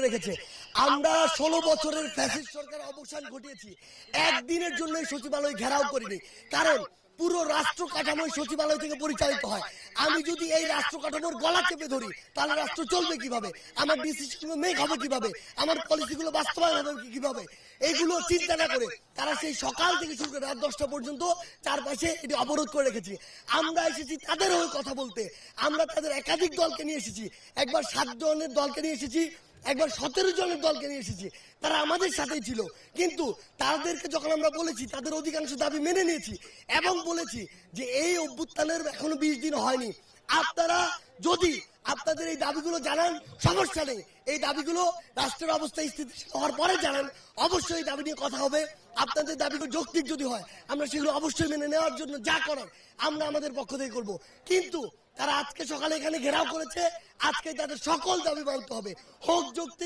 রেখেছে। আমরা 16 বছরের ফ্যাসিস্ট সরকার অবসান ঘটিয়েছি, একদিনের জন্য এই সচিবালয় ঘেরাও করিনি। কারণ পুরো রাষ্ট্র কাঠামো সচিবালয় থেকে পরিচালিত হয়। আমি যদি এই রাষ্ট্র কাঠামোর গলা চেপে ধরি তাহলে রাষ্ট্র চলবে কিভাবে, আমার ডিসিশন মেক হবে কিভাবে, আমার পলিসিগুলো বাস্তবায়ন হবে কিভাবে, এইগুলো চিন্তা না করে তারা সেই সকাল থেকে শুরু করে রাত 10টা পর্যন্ত চারপাশে এটি অবরোধ করে রেখেছে। আমরা এসেছি তাদের হয়ে কথা বলতে। আমরা তাদের একাধিক দলকে নিয়ে এসেছি, একবার 7 জনের দলকে নিয়ে এসেছি, একবার 17 জনের দলকে নিয়ে এসেছি। তারা আমাদের সাথেই ছিল, কিন্তু তাদেরকে যখন আমরা বলেছি তাদের অধিকাংশ দাবি মেনে নিয়েছি এবং বলেছি যে এই অভ্যুত্থানের এখনো 20 দিন হয়নি, আপনারা যদি আপনাদের এই দাবিগুলো জানান সমস্যা নেই, এই দাবিগুলো রাষ্ট্রের অবস্থা স্থিতিশীল হওয়ার পরে জানান, অবশ্যই দাবি নিয়ে কথা হবে। আপনাদের দাবিগুলো যৌক্তিক যদি হয় আমরা সেগুলো অবশ্যই মেনে নেওয়ার জন্য যা করার আমরা আমাদের পক্ষ থেকে করব। কিন্তু তারা আজকে সকালে এখানে ঘেরাও করেছে, আজকে তাদের সকল দাবি মানতে হবে, হোক যৌক্তিক